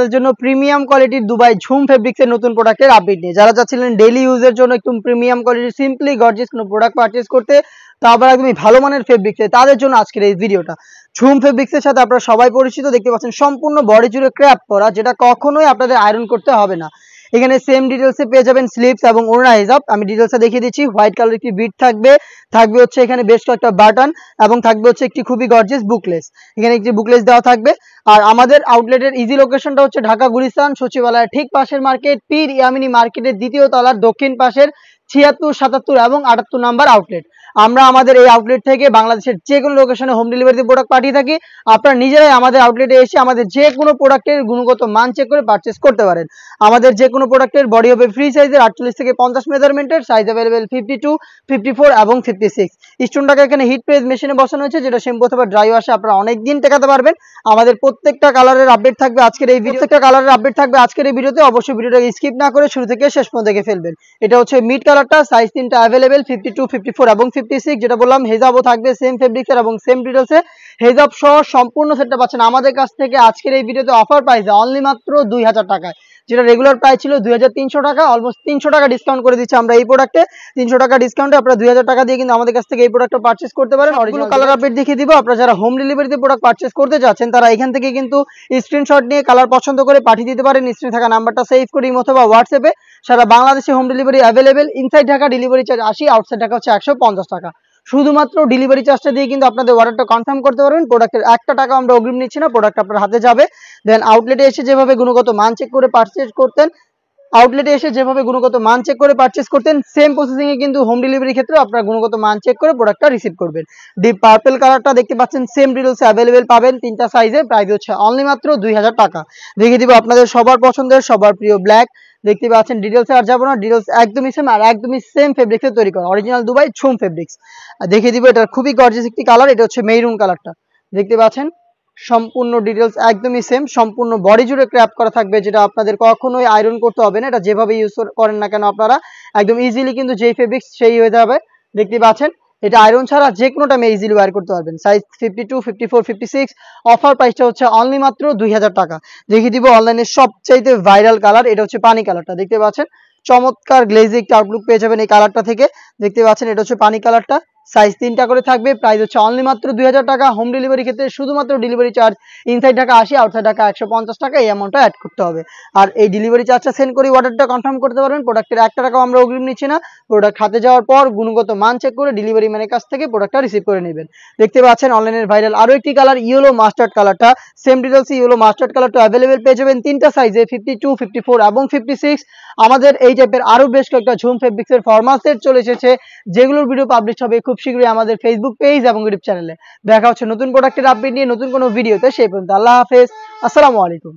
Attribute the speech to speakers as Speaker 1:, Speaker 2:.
Speaker 1: আপনাদের জন্য প্রিমিয়াম কোয়ালিটির দুবাই ঝুম ফেব্রিক্সের নতুন প্রোডাক্টের আপডেট নিয়ে। যারা চাচ্ছিলেন ডেইলি ইউজের জন্য একদম প্রিমিয়াম কোয়ালিটির সিম্পলি গর্জিয়াস কোনো প্রোডাক্ট পারচেজ করতে, তা আবার একদমই ভালো মানের ফেব্রিক্সে, তাদের জন্য আজকের এই ভিডিওটা। ঝুম ফেব্রিক্সের সাথে আপনারা সবাই পরিচিত, দেখতে পাচ্ছেন সম্পূর্ণ বডি জুড়ে ক্র্যাপ করা, যেটা কখনোই আপনাদের আয়রন করতে হবে না। এখানে সেম ডিটেলসে পেয়ে যাবেন স্লিপস এবং ওড়না হিজাব। আমি ডিটেলসটা দেখিয়ে দিচ্ছি। হোয়াইট কালার একটি বিট থাকবে হচ্ছে এখানে বেশ কয়েকটা বাটন, এবং থাকবে হচ্ছে একটি খুবই গর্জিয়াস বুকলেস। এখানে একটি বুকলেস দেওয়া থাকবে। আর আমাদের আউটলেটের ইজি লোকেশনটা হচ্ছে ঢাকা গুলিস্তান সচিবালয়ের ঠিক পাশের মার্কেট, পীর ইয়ামিনী মার্কেটের দ্বিতীয় তলার দক্ষিণ পাশের 76, 77 এবং 78 নাম্বার আউটলেট। আমরা আমাদের এই আউটলেট থেকে বাংলাদেশের যে কোনো লোকেশনে হোম ডেলিভারিতে প্রোডাক্ট পাঠিয়ে থাকি। আপনারা নিজেরাই আমাদের আউটলেটে এসে আমাদের যে কোনো প্রোডাক্টের গুণগত মান চেক করে পারচেস করতে পারেন। আমাদের যে কোনো প্রোডাক্টের বডি হবে ফ্রি সাইজের 48 থেকে 50 মেজারমেন্টের, সাইজ অ্যাভেলেবেল 52, 54 এবং 56। স্টোনটাকে এখানে হিট প্রেস মেশিনে বসানো হয়েছে, যেটা শ্যাম্পু অথবা ড্রাই ওয়াশে আপনারা অনেক দিন টেকাতে পারবেন। আমাদের প্রত্যেকটা কালারের আপডেট থাকবে আজকের এই ভিডিওতে। অবশ্যই ভিডিওটাকে স্কিপ না করে শুরু থেকে শেষ পর্যন্ত দেখে ফেলবেন। এটা হচ্ছে মিড কালারটা, সাইজ 3টা অ্যাভেলেবেল 52, 54 এবং 56। যেটা বললাম হেজাবও থাকবে সেম ফেব্রিক্সের এবং সেম ডিটেলসে। হেজাব সহ সম্পূর্ণ সেটটা পাচ্ছেন আমাদের কাছ থেকে আজকের এই ভিডিওতে অফার প্রাইসে অনলি মাত্র 2000 টাকায়। যেটা রেগুলার প্রাইস ছিল 2300 টাকা, অলমোস্ট 300 টাকা ডিসকাউন্ট করে দিচ্ছি আমরা এই প্রোডাক্টে। 300 টাকা ডিসকাউন্টে আপনারা 2000 টাকা দিয়ে কিন্তু আমাদের কাছ থেকে এই প্রোডাক্টটা পারচেস করতে পারেন। অরিজিনাল কালার আপডেট দেখিয়ে দিব। আপনারা যারা হোম ডেলিভারিতে প্রোডাক্ট পারচেস করতে যাচ্ছেন, তারা এখান থেকে কিন্তু স্ক্রিনশট নিয়ে কালার পছন্দ করে পাঠিয়ে দিতে পারেন। স্ক্রিনে থাকা নাম্বারটা সেভ করে অথবা হোয়াটসঅ্যাপে। সারা বাংলাদেশে home delivery available. Inside Dhaka delivery charge 80, outside Dhaka হচ্ছে 150 টাকা। শুধুমাত্র ডেলিভারি চার্জটা দিয়ে কিন্তু আপনাদের অর্ডারটা কনফার্ম করতে পারবেন। প্রোডাক্টের একটা টাকা আমরা অগ্রিম নিচ্ছি না, প্রোডাক্ট আপনার হাতে যাবে। দেন আউটলেটে এসে যেভাবে গুণগত মান চেক করে পারচেস করতেন, সেম প্রসেসিং এ কিন্তু হোম ডেলিভারি ক্ষেত্রে আপনারা গুণগত মান চেক করে প্রোডাক্টটা রিসিভ করবেন। ডিপ পার্পল কালারটা দেখতে পাচ্ছেন সেম ডিটেইলসে অ্যাভেলেবেল পাবেন 3টা সাইজে। প্রাইস হচ্ছে অনলি মাত্র 2000 টাকা। দেখিয়ে দিব আপনাদের সবার পছন্দের সবার প্রিয় ব্ল্যাক। দেখতে পাচ্ছেন ডিটেলসে আর যাবো না, ডিটেলস একদমই সেম, আর একদমই সেম ফেব্রিক্সে তৈরি করা অরিজিনাল দুবাই ঝুম ফেব্রিক্স। দেখিয়ে দিব এটা খুবই গর্জিয়াস একটি কালার। এটা হচ্ছে মেরুন কালারটা, দেখতে পাচ্ছেন সম্পূর্ণ ডিটেলস একদমই সেম। সম্পূর্ণ বডি জুড়ে ক্র্যাপ করা থাকবে, যেটা আপনাদের কখনোই আয়রন করতে হবে না। এটা যেভাবে ইউজ করেন না কেন আপনারা একদম ইজিলি কিন্তু যেই ফেব্রিক্স সেই হয়ে যাবে। দেখতে পাচ্ছেন এটা আয়রন ছাড়া যে কোনো টাইমে ইজিলি ওয়্যার করতে পারবেন। সাইজ 52, 54, 56। অফার প্রাইসটা হচ্ছে অনলি মাত্র 2000 টাকা। দেখিয়ে দিব অনলাইনে সবচাইতে ভাইরাল কালার। এটা হচ্ছে পানি কালারটা, দেখতে পাচ্ছেন চমৎকার গ্লেজি একটা আউটলুক পেয়ে যাবেন এই কালারটা থেকে। দেখতে পাচ্ছেন এটা হচ্ছে পানি কালারটা, সাইজ 3টা করে থাকবে। প্রাইস হচ্ছে অনলি মাত্র 2000 টাকা। হোম ডেলিভারি ক্ষেত্রে শুধুমাত্র delivery charge inside Dhaka 80, outside Dhaka 150 টাকা, এই অ্যামাউন্টটা অ্যাড করতে হবে। আর এই ডেলিভারি চার্জটা সেন্ড করে অর্ডারটা কনফার্ম করতে পারবেন। প্রোডাক্টের একটা টাকাও আমরা অগ্রিম নিচ্ছি না। প্রোডাক্ট হাতে যাওয়ার পর গুণগত মান চেক করে ডেলিভারি ম্যানের কাছ থেকে প্রোডাক্টটা রিসিভ করে নেবেন। দেখতে পাচ্ছেন অনলাইনের ভাইরাল আরো একটি কালার ইয়েলো মাস্টার্ড কালারটা, সেম ডিটেইলসে ইয়েলো মাস্টার্ড কালারটা অ্যাভেলেবেল পেয়ে যাবেন 3টা সাইজে 52, 54 এবং 56। আমাদের এই টাইপের আরো বেশ কয়েকটা ঝুম ফেব্রিক্সের ফরমাল সেট চলে এসেছে, যেগুলোর ভিডিও পাবলিশ হবে খুব শীঘ্রই আমাদের ফেসবুক পেজ এবং ইউটিউব চ্যানেলে। দেখা হচ্ছে নতুন প্রোডাক্টের আপডেট নিয়ে নতুন কোনো ভিডিওতে। সেই পর্যন্ত আল্লাহ হাফেজ, আসসালামু আলাইকুম।